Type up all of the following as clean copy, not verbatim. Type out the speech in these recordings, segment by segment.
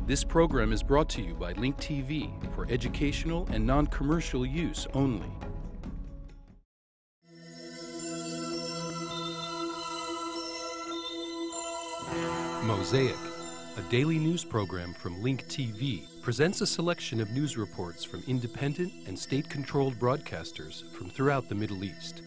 This program is brought to you by Link TV for educational and non-commercial use only. Mosaic, a daily news program from Link TV, presents a selection of news reports from independent and state-controlled broadcasters from throughout the Middle East.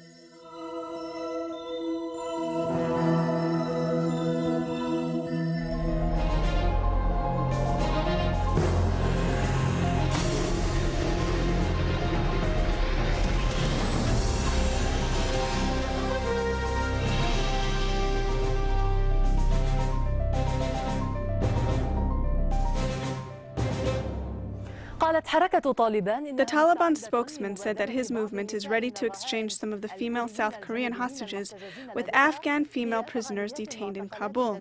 The Taliban spokesman said that his movement is ready to exchange some of the female South Korean hostages with Afghan female prisoners detained in Kabul.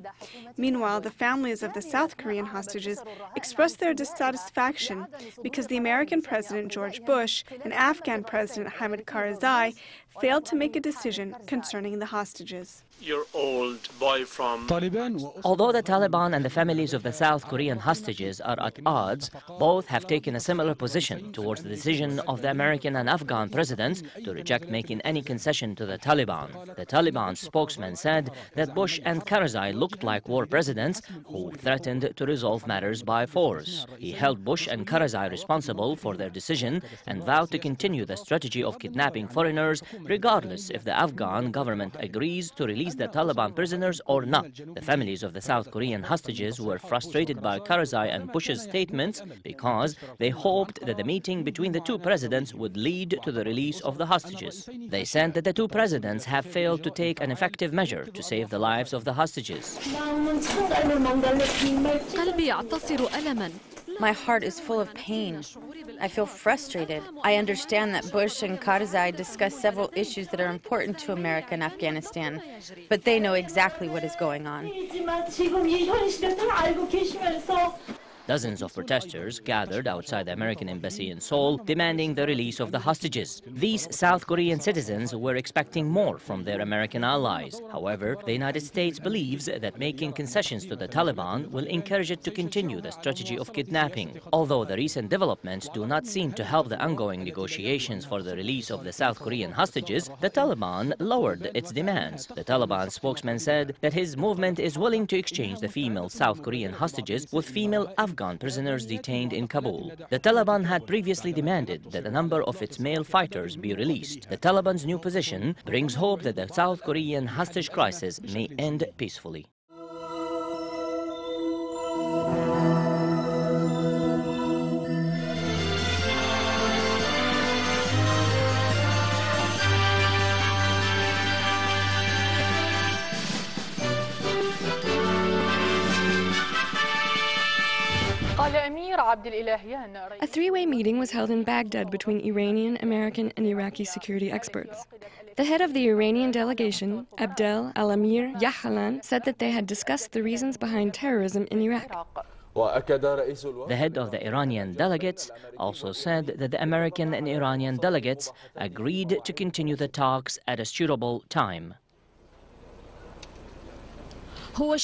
Meanwhile, the families of the South Korean hostages expressed their dissatisfaction because the American President George Bush and Afghan President Hamid Karzai failed to make a decision concerning the hostages. Your old boy from Taliban. Although the Taliban and the families of the South Korean hostages are at odds, both have taken a similar position towards the decision of the American and Afghan presidents to reject making any concession to the Taliban. The Taliban spokesman said that Bush and Karzai looked like war presidents who threatened to resolve matters by force. He held Bush and Karzai responsible for their decision and vowed to continue the strategy of kidnapping foreigners regardless if the Afghan government agrees to release the Taliban prisoners or not. The families of the South Korean hostages were frustrated by Karzai and Bush's statements because they hoped that the meeting between the two presidents would lead to the release of the hostages. They said that the two presidents have failed to take an effective measure to save the lives of the hostages. My heart is full of pain. I feel frustrated. I understand that Bush and Karzai discussed several issues that are important to America and Afghanistan, but they know exactly what is going on. Dozens of protesters gathered outside the American embassy in Seoul, demanding the release of the hostages. These South Korean citizens were expecting more from their American allies. However, the United States believes that making concessions to the Taliban will encourage it to continue the strategy of kidnapping. Although the recent developments do not seem to help the ongoing negotiations for the release of the South Korean hostages, the Taliban lowered its demands. The Taliban spokesman said that his movement is willing to exchange the female South Korean hostages with female Afghan prisoners detained in Kabul. The Taliban had previously demanded that a number of its male fighters be released. The Taliban's new position brings hope that the South Korean hostage crisis may end peacefully. A three-way meeting was held in Baghdad between Iranian, American, and Iraqi security experts. The head of the Iranian delegation, Abbas-Olmert, said that they had discussed the reasons behind terrorism in Iraq. The head of the Iranian delegates also said that the American and Iranian delegates agreed to continue the talks at a suitable time. The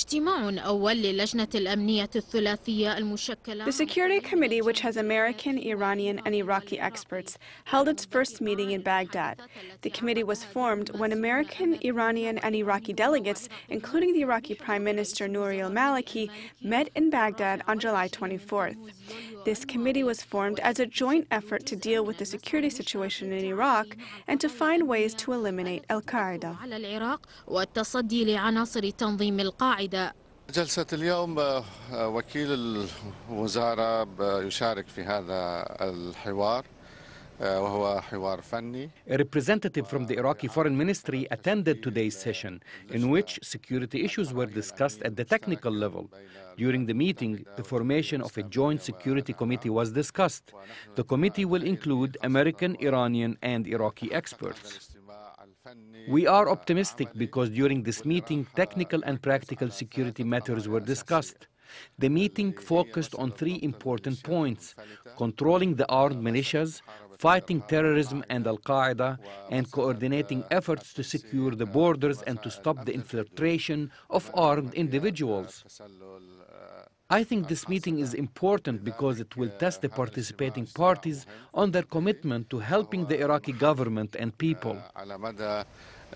Security Committee, which has American, Iranian, and Iraqi experts, held its first meeting in Baghdad. The committee was formed when American, Iranian, and Iraqi delegates, including the Iraqi Prime Minister Nouri al-Maliki, met in Baghdad on July 24th. This committee was formed as a joint effort to deal with the security situation in Iraq and to find ways to eliminate Al-Qaeda. جلسة اليوم وكيل الوزارة يشارك في هذا الحوار وهو حوار فني. A representative from the Iraqi Foreign Ministry attended today's session, in which security issues were discussed at the technical level. During the meeting, the formation of a joint security committee was discussed. The committee will include American, Iranian, and Iraqi experts. We are optimistic because during this meeting, technical and practical security matters were discussed. The meeting focused on three important points: controlling the armed militias, fighting terrorism and Al-Qaeda, and coordinating efforts to secure the borders and to stop the infiltration of armed individuals. I think this meeting is important because it will test the participating parties on their commitment to helping the Iraqi government and people.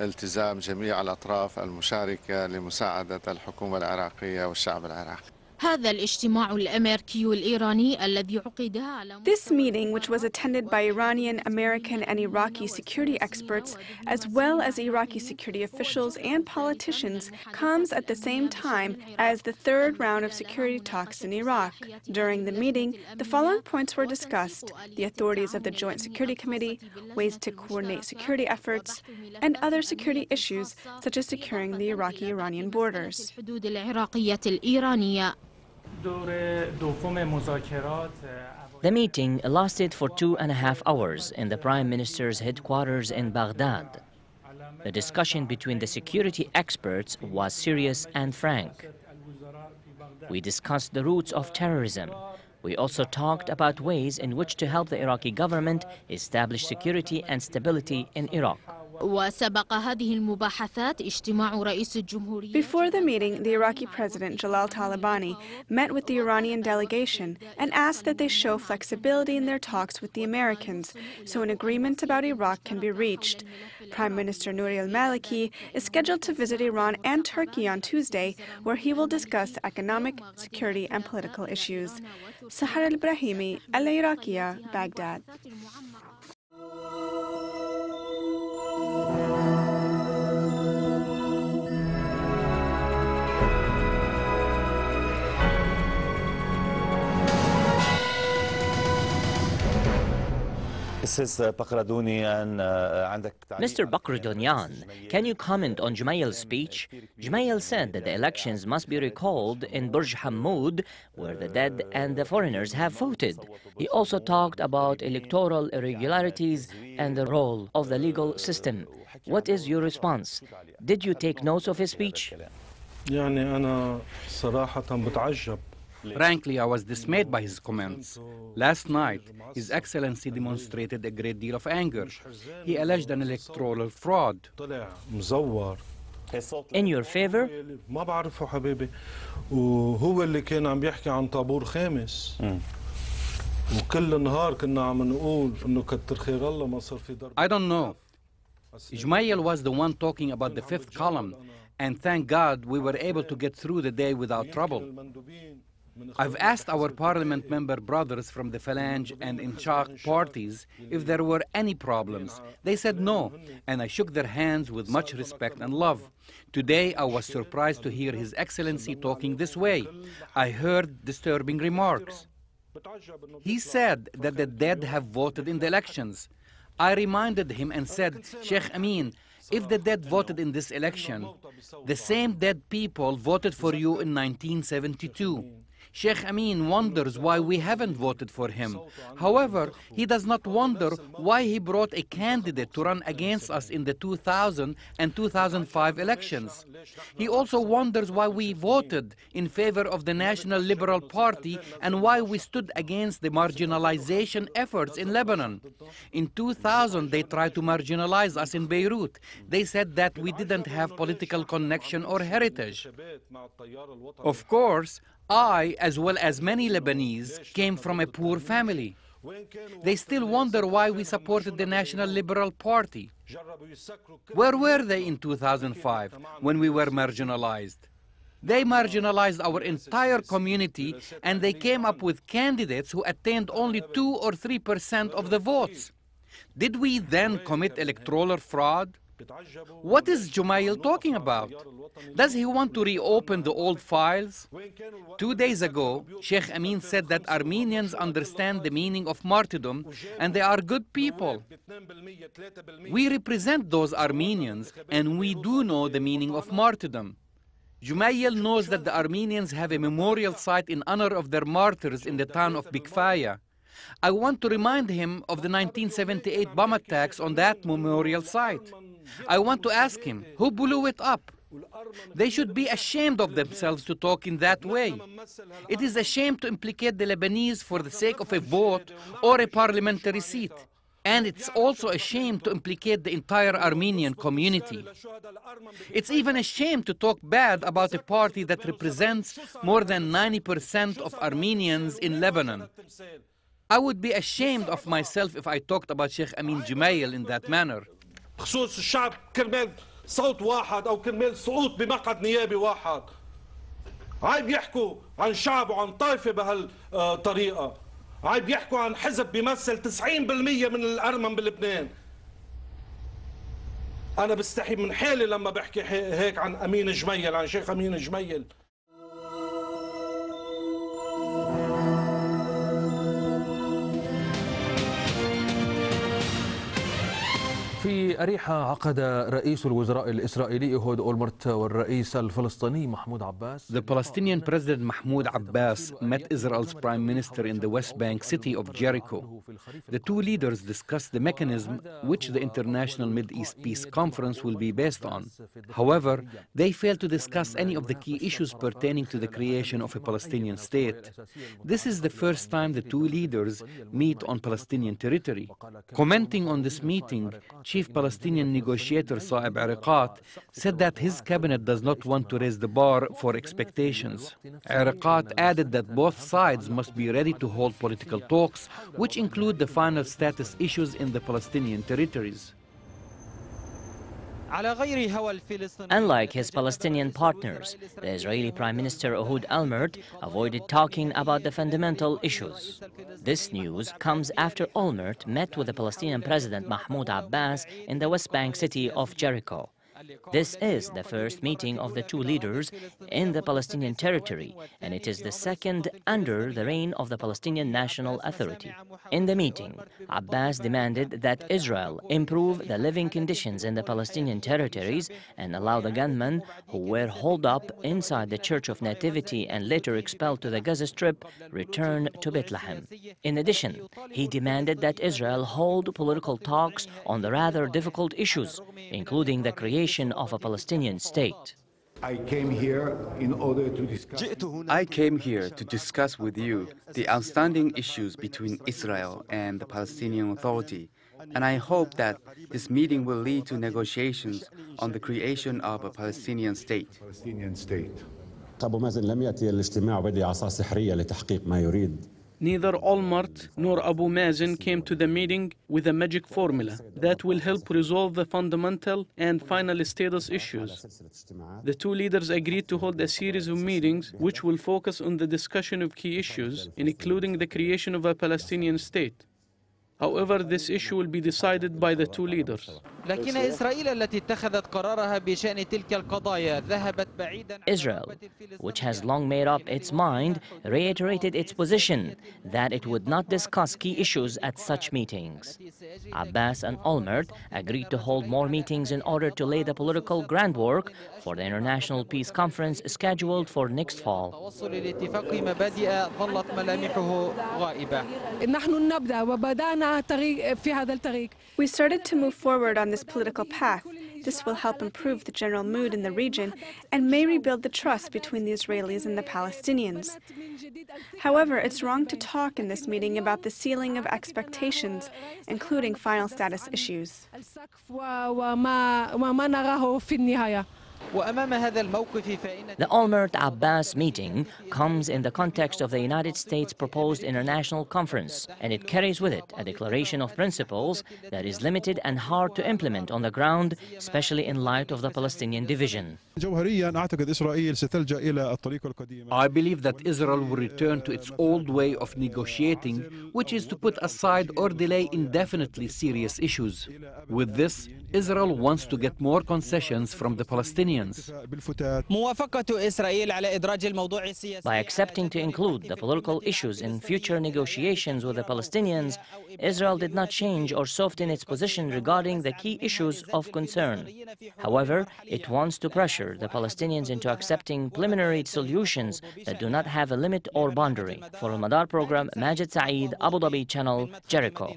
التزام جميع الأطراف المشاركة لمساعدة الحكومة العراقية والشعب العراقي. هذا الاجتماع الأمريكي الإيراني الذي عقد على This meeting, which was attended by Iranian, American, and Iraqi security experts, as well as Iraqi security officials and politicians, comes at the same time as the third round of security talks in Iraq. During the meeting, the following points were discussed: the authorities of the Joint Security Committee, ways to coordinate security efforts, and other security issues, such as securing the Iraqi-Iranian borders. الحدود العراقية الإيرانية. The meeting lasted for 2.5 hours in the Prime Minister's headquarters in Baghdad. The discussion between the security experts was serious and frank. We discussed the roots of terrorism. We also talked about ways in which to help the Iraqi government establish security and stability in Iraq. وسبق هذه المباحثات اجتماع رئيس الجمهورية. Before the meeting, the Iraqi President Jalal Talabani met with the Iranian delegation and asked that they show flexibility in their talks with the Americans so an agreement about Iraq can be reached. Prime Minister Nouri al-Maliki is scheduled to visit Iran and Turkey on Tuesday, where he will discuss economic, security, and political issues. Sahar al-Ibrahimi, Al-Iraqiya, Baghdad. Mr. Bakrdonian, can you comment on Gemayel's speech? Gemayel said that the elections must be recalled in Burj Hammoud, where the dead and the foreigners have voted. He also talked about electoral irregularities and the role of the legal system. What is your response? Did you take notes of his speech? Frankly, I was dismayed by his comments. Last night, His Excellency demonstrated a great deal of anger. He alleged an electoral fraud. In your favor? I don't know. Gemayel was the one talking about the fifth column, and thank God we were able to get through the day without trouble. I've asked our parliament member brothers from the Phalange and Inshaq parties if there were any problems. They said no, and I shook their hands with much respect and love. Today I was surprised to hear His Excellency talking this way. I heard disturbing remarks. He said that the dead have voted in the elections. I reminded him and said, Sheikh Amin, if the dead voted in this election, the same dead people voted for you in 1972. Sheikh Amin wonders why we haven't voted for him. However, he does not wonder why he brought a candidate to run against us in the 2000 and 2005 elections. He also wonders why we voted in favor of the National Liberal Party and why we stood against the marginalization efforts in Lebanon. In 2000, they tried to marginalize us in Beirut. They said that we didn't have political connection or heritage. Of course, I, as well as many Lebanese, came from a poor family. They still wonder why we supported the National Liberal Party. Where were they in 2005 when we were marginalized? They marginalized our entire community and they came up with candidates who attained only 2 or 3% of the votes. Did we then commit electoral fraud? What is Gemayel talking about? Does he want to reopen the old files? 2 days ago, Sheikh Amin said that Armenians understand the meaning of martyrdom and they are good people. We represent those Armenians and we do know the meaning of martyrdom. Gemayel knows that the Armenians have a memorial site in honor of their martyrs in the town of Bikfaya. I want to remind him of the 1978 bomb attacks on that memorial site. I want to ask him, who blew it up? They should be ashamed of themselves to talk in that way. It is a shame to implicate the Lebanese for the sake of a vote or a parliamentary seat. And it's also a shame to implicate the entire Armenian community. It's even a shame to talk bad about a party that represents more than 90% of Armenians in Lebanon. I would be ashamed of myself if I talked about Sheikh Amin Gemayel in that manner. خصوص الشعب كرمال صوت واحد أو كرمال صوت بمقعد نيابي واحد. عيب يحكوا عن شعب وعن طائفة بهالطريقة. عيب يحكوا عن حزب بيمثل 90% من الأرمن بلبنان. أنا بستحي من حالي لما بحكي هيك عن أمين جميل، عن شيخ أمين جميل. في أريحة عقد رئيس الوزراء الإسرائيلي أهود أولمرت والرئيس الفلسطيني محمود عباس. The Palestinian President Mahmoud Abbas met Israel's Prime Minister in the West Bank city of Jericho. The two leaders discussed the mechanism which the International Middle East Peace Conference will be based on. However, they failed to discuss any of the key issues pertaining to the creation of a Palestinian state. This is the first time the two leaders meet on Palestinian territory. Commenting on this meeting, Chief Palestinian negotiator Al-Iraqiya said that his cabinet does not want to raise the bar for expectations. Al-Iraqiya added that both sides must be ready to hold political talks, which include the final status issues in the Palestinian territories. Unlike his Palestinian partners, the Israeli Prime Minister Abbas-Olmert avoided talking about the fundamental issues. This news comes after Olmert met with the Palestinian President Mahmoud Abbas in the West Bank city of Jericho. This is the first meeting of the two leaders in the Palestinian territory, and it is the second under the reign of the Palestinian National Authority. In the meeting, Abbas demanded that Israel improve the living conditions in the Palestinian territories and allow the gunmen who were holed up inside the Church of Nativity and later expelled to the Gaza Strip return to Bethlehem. In addition, he demanded that Israel hold political talks on the rather difficult issues, including the creation of a Palestinian state. I came here to discuss with you the outstanding issues between Israel and the Palestinian Authority, and I hope that this meeting will lead to negotiations on the creation of a Palestinian state. Neither Olmert nor Abu Mazen came to the meeting with a magic formula that will help resolve the fundamental and final status issues. The two leaders agreed to hold a series of meetings which will focus on the discussion of key issues, including the creation of a Palestinian state. However, this issue will be decided by the two leaders. Israel, which has long made up its mind, reiterated its position that it would not discuss key issues at such meetings. Abbas and Olmert agreed to hold more meetings in order to lay the political groundwork for the International Peace Conference scheduled for next fall. We started to move forward on this political path. This will help improve the general mood in the region and may rebuild the trust between the Israelis and the Palestinians. However, it's wrong to talk in this meeting about the ceiling of expectations, including final status issues. The Olmert-Abbas meeting comes in the context of the United States proposed international conference, and it carries with it a declaration of principles that is limited and hard to implement on the ground, especially in light of the Palestinian division. I believe that Israel will return to its old way of negotiating, which is to put aside or delay indefinitely serious issues. With this, Israel wants to get more concessions from the Palestinians. By accepting to include the political issues in future negotiations with the Palestinians, Israel did not change or soften its position regarding the key issues of concern. However, it wants to pressure the Palestinians into accepting preliminary solutions that do not have a limit or boundary. For Al-Madar program, Majid Saeed, Abu Dhabi Channel, Jericho.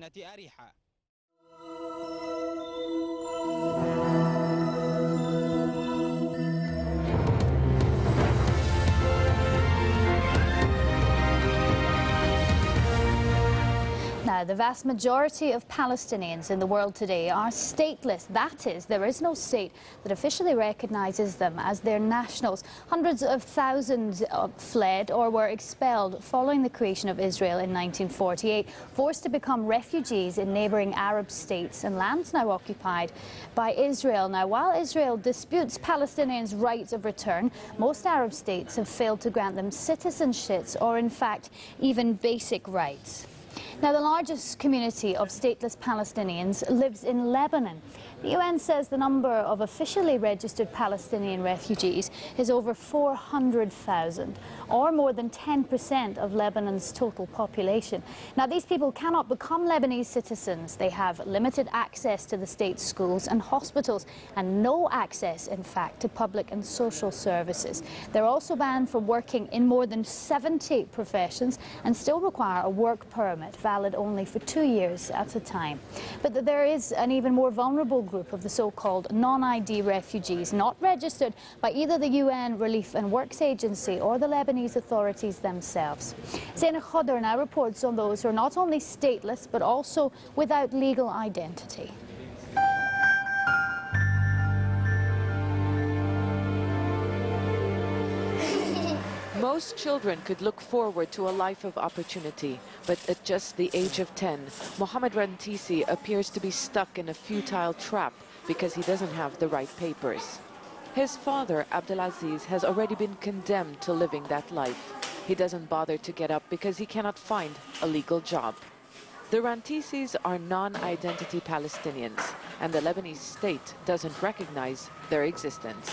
the vast majority of Palestinians in the world today are stateless. That is, there is no state that officially recognizes them as their nationals. Hundreds of thousands fled or were expelled following the creation of Israel in 1948, forced to become refugees in neighboring Arab states and lands now occupied by Israel. Now, while Israel disputes Palestinians' right of return, most Arab states have failed to grant them citizenships or, in fact, even basic rights. Now, the largest community of stateless Palestinians lives in Lebanon. The UN says the number of officially registered Palestinian refugees is over 400,000, or more than 10% of Lebanon's total population. Now, these people cannot become Lebanese citizens. They have limited access to the state's schools and hospitals, and no access, in fact, to public and social services. They're also banned from working in more than 70 professions and still require a work permit, valid only for 2 years at a time. But there is an even more vulnerable group of the so-called non-ID refugees, not registered by either the UN Relief and Works Agency or the Lebanese authorities themselves. Zaina Khodr now reports on those who are not only stateless but also without legal identity. Most children could look forward to a life of opportunity, but at just the age of 10, Mohammed Rantisi appears to be stuck in a futile trap because he doesn't have the right papers. His father, Abdelaziz, has already been condemned to living that life. He doesn't bother to get up because he cannot find a legal job. The Rantisis are non-identity Palestinians, and the Lebanese state doesn't recognize their existence.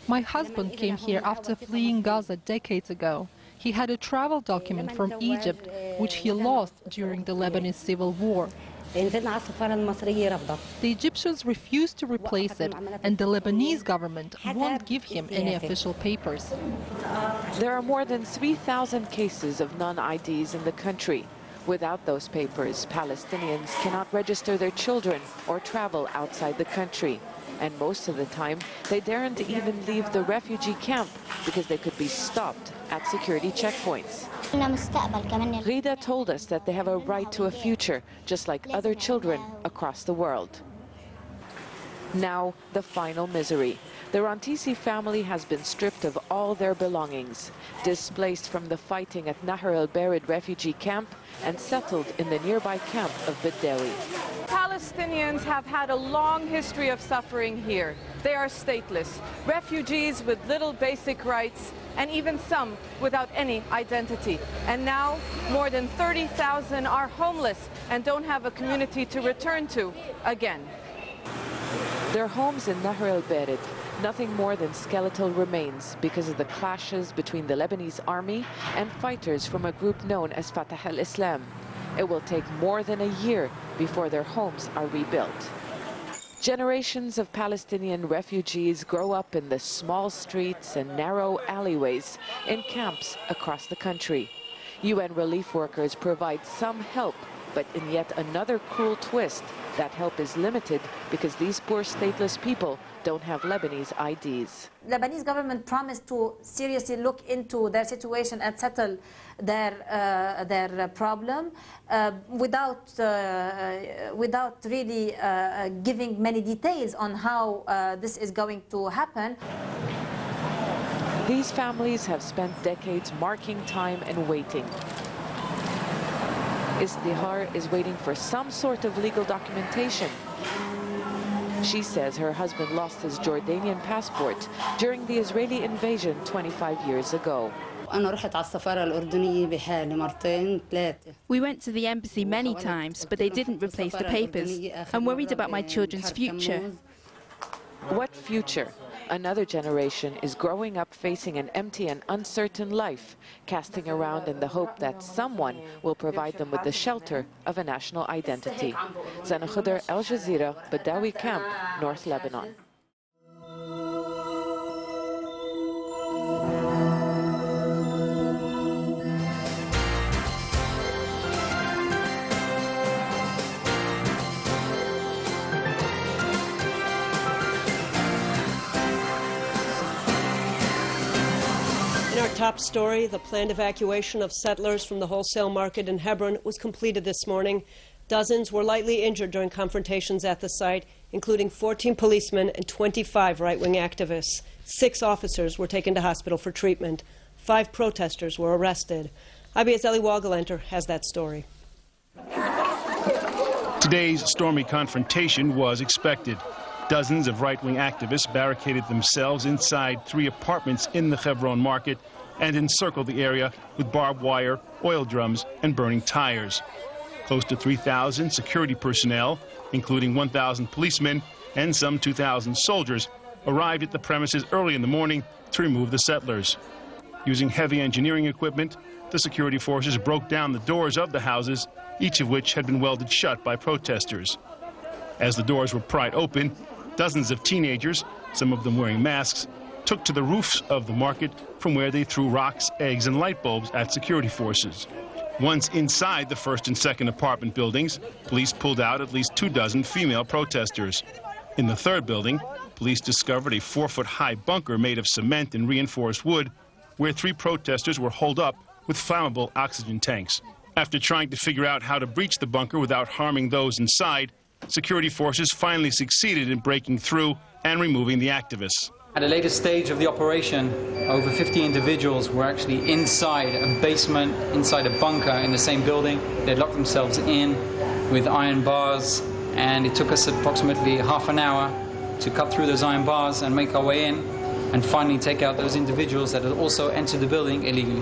My husband came here after fleeing Gaza decades ago. He had a travel document from Egypt, which he lost during the Lebanese civil war. The Egyptians refused to replace it, and the Lebanese government won't give him any official papers. There are more than 3,000 cases of non-IDs in the country. Without those papers, Palestinians cannot register their children or travel outside the country. And most of the time, they daren't even leave the refugee camp because they could be stopped at security checkpoints. Rida told us that they have a right to a future, just like other children across the world. Now, the final misery. The Rantisi family has been stripped of all their belongings, displaced from the fighting at Nahr el-Bared refugee camp, and settled in the nearby camp of Bedawi. Palestinians have had a long history of suffering here. They are stateless, refugees with little basic rights, and even some without any identity. And now, more than 30,000 are homeless and don't have a community to return to again. Their homes in Nahr el-Bared, nothing more than skeletal remains because of the clashes between the Lebanese army and fighters from a group known as Fatah al-Islam. It will take more than a year before their homes are rebuilt. Generations of Palestinian refugees grow up in the small streets and narrow alleyways in camps across the country. UN relief workers provide some help, but in yet another cruel twist, that help is limited because these poor stateless people don't have Lebanese IDs. The Lebanese government promised to seriously look into their situation and settle their problem without really giving many details on how this is going to happen. These families have spent decades marking time and waiting. Istihar is waiting for some sort of legal documentation. She says her husband lost his Jordanian passport during the Israeli invasion 25 years ago. We went to the embassy many times, but they didn't replace the papers. I'm worried about my children's future. What future? Another generation is growing up facing an empty and uncertain life, casting around in the hope that someone will provide them with the shelter of a national identity. Zaina Khodr, Al Jazeera, Bedawi Camp, North Lebanon. our top story, the planned evacuation of settlers from the wholesale market in Hebron was completed this morning. Dozens were lightly injured during confrontations at the site, including 14 policemen and 25 right-wing activists. 6 officers were taken to hospital for treatment. 5 protesters were arrested. Abbas-Olmert has that story. Today's stormy confrontation was expected. Dozens of right-wing activists barricaded themselves inside 3 apartments in the Hebron market and encircled the area with barbed wire, oil drums, and burning tires. Close to 3,000 security personnel, including 1,000 policemen and some 2,000 soldiers, arrived at the premises early in the morning to remove the settlers. Using heavy engineering equipment, the security forces broke down the doors of the houses, each of which had been welded shut by protesters. As the doors were pried open, dozens of teenagers, some of them wearing masks, took to the roofs of the market, from where they threw rocks, eggs, and light bulbs at security forces. Once inside the first and second apartment buildings, police pulled out at least 24 female protesters. In the third building, police discovered a 4-foot-high bunker made of cement and reinforced wood, where 3 protesters were holed up with flammable oxygen tanks. After trying to figure out how to breach the bunker without harming those inside, security forces finally succeeded in breaking through and removing the activists. At a later stage of the operation, over 50 individuals were actually inside a basement, inside a bunker in the same building. They locked themselves in with iron bars, and it took us approximately half an hour to cut through those iron bars and make our way in and finally take out those individuals that had also entered the building illegally.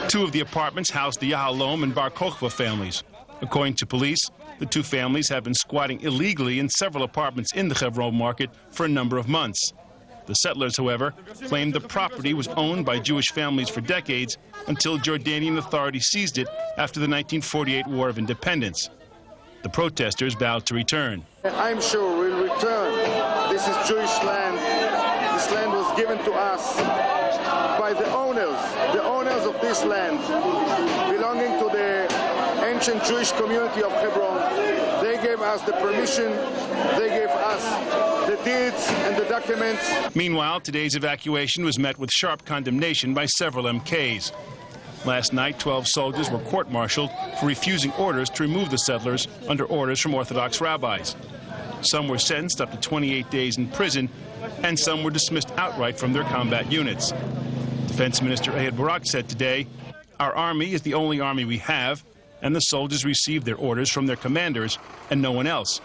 2 of the apartments housed the Yahalom and Bar Kokhba families. According to police, the 2 families have been squatting illegally in several apartments in the Hebron market for a number of months. The settlers, however, claimed the property was owned by Jewish families for decades until Jordanian authorities seized it after the 1948 War of Independence. The protesters vowed to return. I'm sure we'll return. This is Jewish land. This land was given to us by the owners of this land, belonging to the ancient Jewish community of Hebron. They gave us the permission, they gave us the deeds and the documents. Meanwhile, today's evacuation was met with sharp condemnation by several MKs. Last night, 12 soldiers were court-martialed for refusing orders to remove the settlers under orders from Orthodox rabbis. Some were sentenced up to 28 days in prison, and some were dismissed outright from their combat units. Defense Minister Ehud Barak said today, "Our army is the only army we have, and the soldiers received their orders from their commanders and no one else."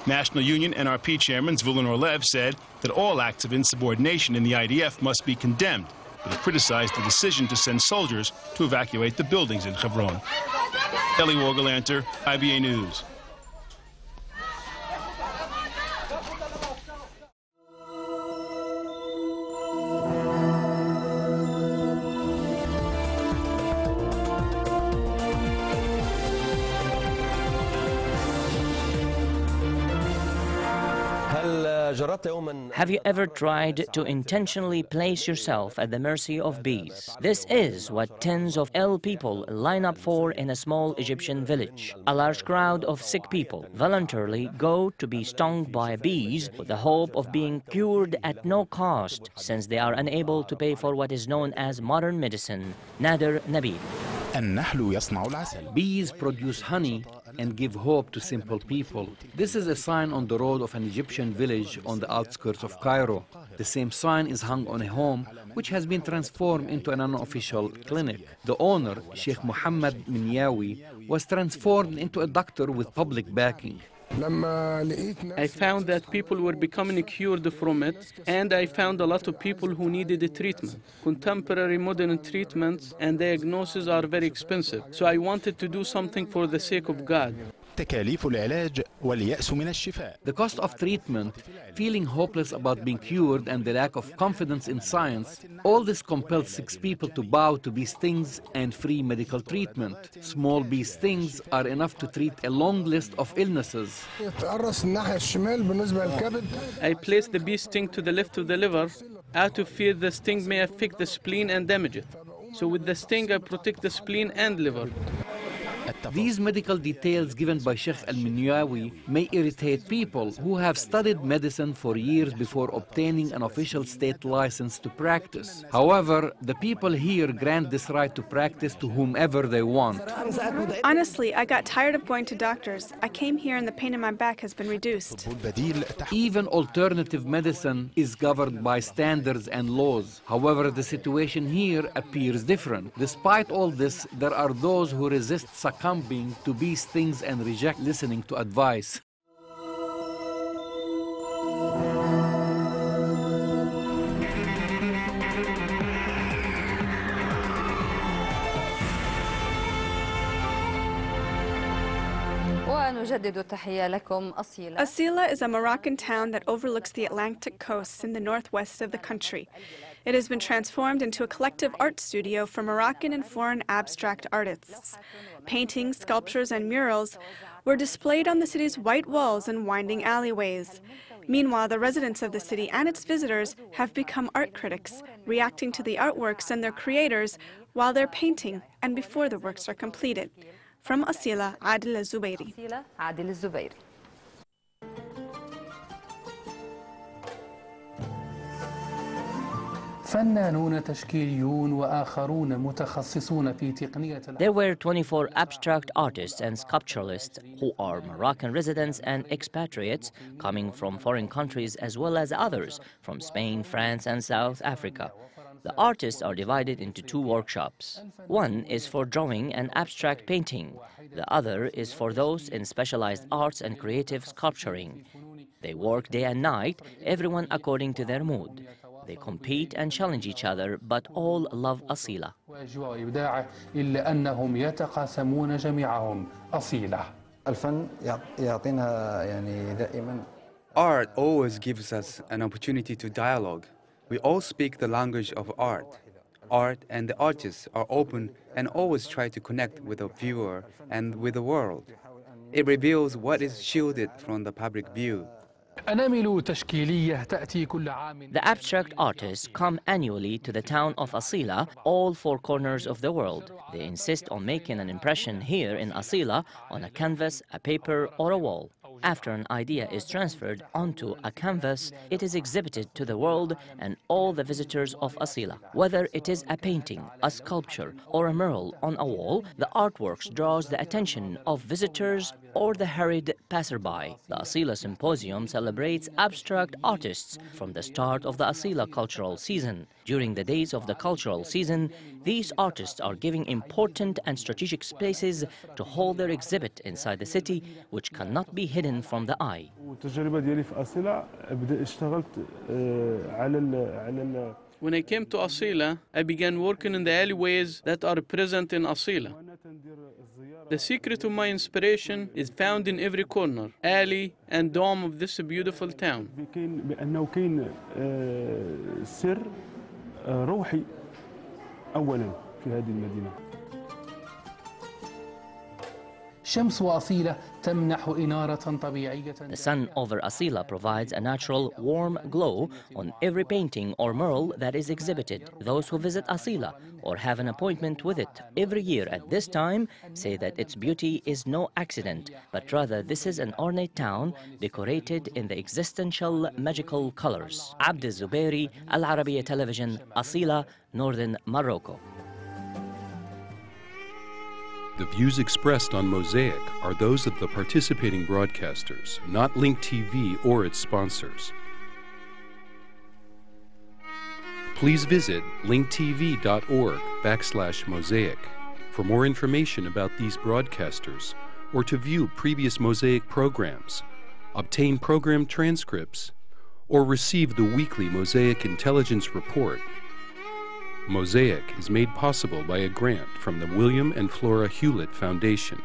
National Union NRP Chairman Zvulun Orlev said that all acts of insubordination in the IDF must be condemned, but he criticized the decision to send soldiers to evacuate the buildings in Hebron. Eli Wogelanter, IBA News. Have you ever tried to intentionally place yourself at the mercy of bees? This is what tens of ill people line up for in a small Egyptian village. A large crowd of sick people voluntarily go to be stung by bees with the hope of being cured at no cost, since they are unable to pay for what is known as modern medicine. Nader Nabil. Bees produce honey and give hope to simple people. This is a sign on the road of an Egyptian village on the outskirts of Cairo. The same sign is hung on a home which has been transformed into an unofficial clinic. The owner, Sheikh Mohammed Minyawi, was transformed into a doctor with public backing. I found that people were becoming cured from it, and I found a lot of people who needed a treatment. Contemporary modern treatments and diagnoses are very expensive, so I wanted to do something for the sake of God. The cost of treatment, feeling hopeless about being cured, and the lack of confidence in science, all this compelled 6 people to bow to bee stings and free medical treatment. Small bee stings are enough to treat a long list of illnesses. I placed the bee sting to the left of the liver, out of fear the sting may affect the spleen and damage it. So with the sting, I protect the spleen and liver. These medical details given by Sheikh Al-Minyawi may irritate people who have studied medicine for years before obtaining an official state license to practice. However, the people here grant this right to practice to whomever they want. Honestly, I got tired of going to doctors. I came here and the pain in my back has been reduced. Even alternative medicine is governed by standards and laws. However, the situation here appears different. Despite all this, there are those who resist succumbing to these things and reject listening to advice. Assilah is a Moroccan town that overlooks the Atlantic coast in the northwest of the country. It has been transformed into a collective art studio for Moroccan and foreign abstract artists. Paintings, sculptures, and murals were displayed on the city's white walls and winding alleyways. Meanwhile, the residents of the city and its visitors have become art critics, reacting to the artworks and their creators while they're painting and before the works are completed. From Assilah, Adil Al-Zubairi. There were 24 abstract artists and sculpturalists who are Moroccan residents and expatriates coming from foreign countries as well as others from Spain, France, and South Africa. The artists are divided into two workshops. One is for drawing and abstract painting. The other is for those in specialized arts and creative sculpturing. They work day and night, everyone according to their mood. They compete and challenge each other, but all love Assilah. Art always gives us an opportunity to dialogue. We all speak the language of art. Art and the artists are open and always try to connect with the viewer and with the world. It reveals what is shielded from the public view. The abstract artists come annually to the town of Assilah, all four corners of the world. They insist on making an impression here in Assilah on a canvas, a paper, or a wall. After an idea is transferred onto a canvas, it is exhibited to the world and all the visitors of Assilah. Whether it is a painting, a sculpture, or a mural on a wall, the artworks draws the attention of visitors or the harried passerby. The Assilah Symposium celebrates abstract artists from the start of the Assilah cultural season. During the days of the cultural season, these artists are giving important and strategic spaces to hold their exhibit inside the city, which cannot be hidden from the eye. When I came to Assilah, I began working in the alleyways that are present in Assilah. The secret of my inspiration is found in every corner, alley, and dome of this beautiful town. The sun over Assilah provides a natural, warm glow on every painting or mural that is exhibited. Those who visit Assilah or have an appointment with it every year at this time say that its beauty is no accident, but rather this is an ornate town decorated in the existential magical colors. Abd-Zubairi, Al-Arabiya Television, Assilah, Northern Morocco. The views expressed on Mosaic are those of the participating broadcasters, not Link TV or its sponsors. Please visit linktv.org/Mosaic for more information about these broadcasters or to view previous Mosaic programs, obtain program transcripts, or receive the weekly Mosaic Intelligence Report. Mosaic is made possible by a grant from the William and Flora Hewlett Foundation.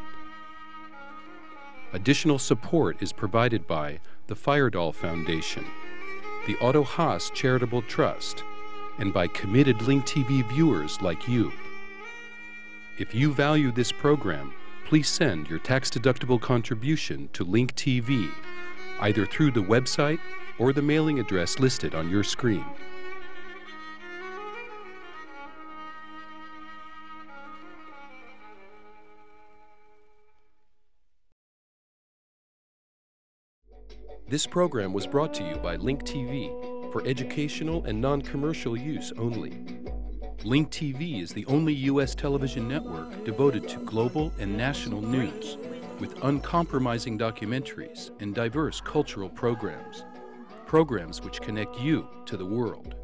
Additional support is provided by the Firedoll Foundation, the Otto Haas Charitable Trust, and by committed Link TV viewers like you. If you value this program, please send your tax-deductible contribution to Link TV, either through the website or the mailing address listed on your screen. This program was brought to you by Link TV for educational and non-commercial use only. Link TV is the only U.S. television network devoted to global and national news, with uncompromising documentaries and diverse cultural programs. Programs which connect you to the world.